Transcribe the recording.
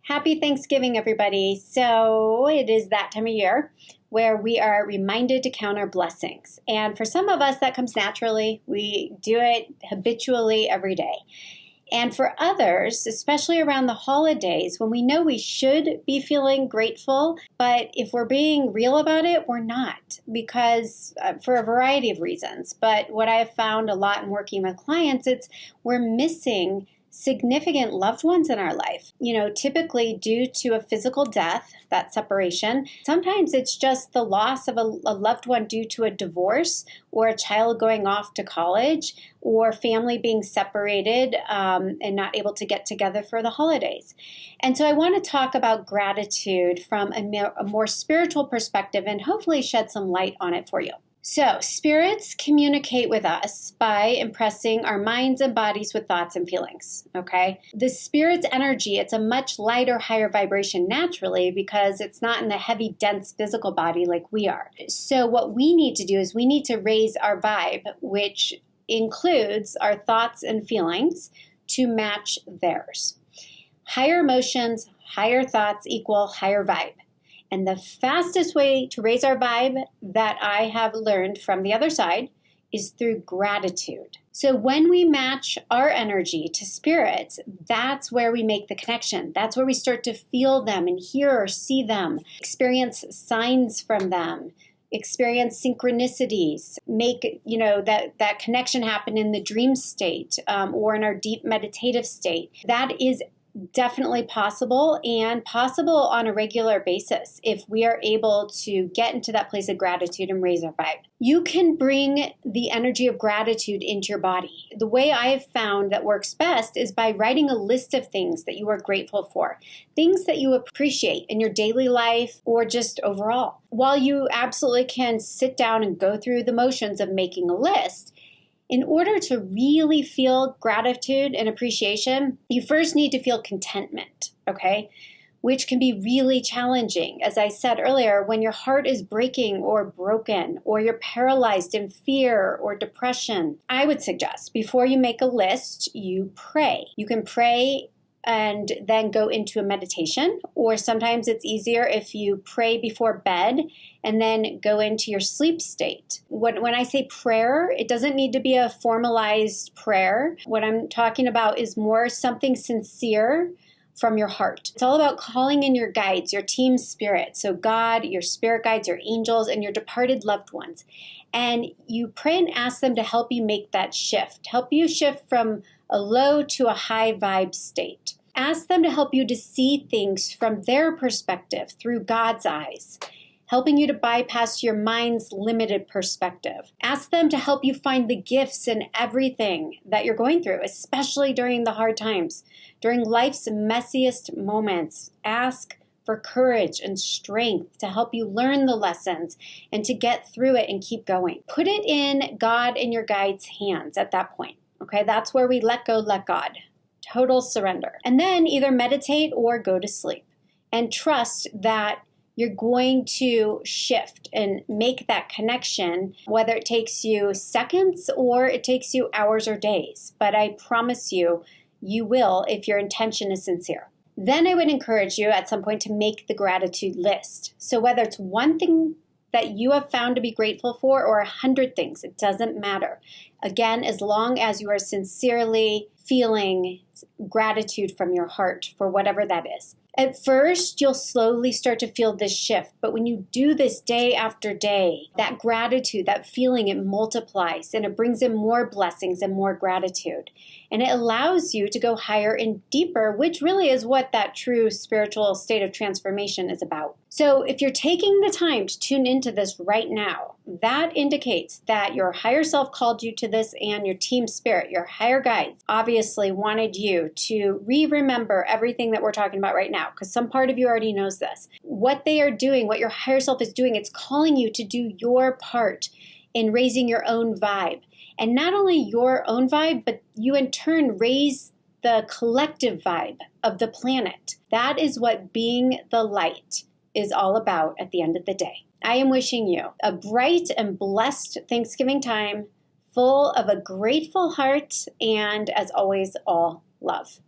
Happy Thanksgiving, everybody. So it is that time of year where we are reminded to count our blessings. And for some of us, that comes naturally. We do it habitually every day. And for others, especially around the holidays, when we know we should be feeling grateful, but if we're being real about it, we're not, because for a variety of reasons. But what I have found a lot in working with clients, we're missing significant loved ones in our life, typically due to a physical death, that separation. Sometimes it's just the loss of a loved one due to a divorce or a child going off to college or family being separated and not able to get together for the holidays. And so I want to talk about gratitude from a more spiritual perspective and hopefully shed some light on it for you. So, spirits communicate with us by impressing our minds and bodies with thoughts and feelings, okay? The spirit's energy, it's a much lighter, higher vibration naturally because it's not in the heavy, dense physical body like we are. So what we need to do is we need to raise our vibe, which includes our thoughts and feelings, to match theirs. Higher emotions, higher thoughts equal higher vibe. And the fastest way to raise our vibe that I have learned from the other side is through gratitude. So when we match our energy to spirits, that's where we make the connection. That's where we start to feel them and hear or see them, experience signs from them, experience synchronicities, make that connection happen in the dream state or in our deep meditative state. That is definitely possible, and possible on a regular basis if we are able to get into that place of gratitude and raise our vibe. You can bring the energy of gratitude into your body. The way I have found that works best is by writing a list of things that you are grateful for, things that you appreciate in your daily life or just overall. While you absolutely can sit down and go through the motions of making a list, in order to really feel gratitude and appreciation, you first need to feel contentment, okay? Which can be really challenging. As I said earlier, when your heart is breaking or broken, or you're paralyzed in fear or depression, I would suggest before you make a list, you pray. You can pray and then go into a meditation, or sometimes it's easier if you pray before bed and then go into your sleep state. When I say prayer, it doesn't need to be a formalized prayer. What I'm talking about is more something sincere from your heart. It's all about calling in your guides, your team spirit. So God, your spirit guides, your angels, and your departed loved ones. And you pray and ask them to help you make that shift, help you shift from a low to a high vibe state. Ask them to help you to see things from their perspective through God's eyes, helping you to bypass your mind's limited perspective. Ask them to help you find the gifts in everything that you're going through, especially during the hard times, during life's messiest moments. Ask for courage and strength to help you learn the lessons and to get through it and keep going. Put it in God and your guide's hands at that point. Okay, that's where we let go, let God. Total surrender. And then either meditate or go to sleep and trust that you're going to shift and make that connection, whether it takes you seconds or it takes you hours or days. But I promise you, you will if your intention is sincere. Then I would encourage you at some point to make the gratitude list. So whether it's one thing that you have found to be grateful for or 100 things, it doesn't matter. Again, as long as you are sincerely feeling gratitude from your heart for whatever that is. At first, you'll slowly start to feel this shift, but when you do this day after day, that gratitude, that feeling, it multiplies and it brings in more blessings and more gratitude. And it allows you to go higher and deeper, which really is what that true spiritual state of transformation is about. So if you're taking the time to tune into this right now, that indicates that your higher self called you to this, and your team spirit, your higher guides, obviously wanted you to remember everything that we're talking about right now, because some part of you already knows this. What they are doing, what your higher self is doing, it's calling you to do your part in raising your own vibe. And not only your own vibe, but you in turn raise the collective vibe of the planet. That is what being the light is all about at the end of the day. I am wishing you a bright and blessed Thanksgiving time, full of a grateful heart, and as always, all love.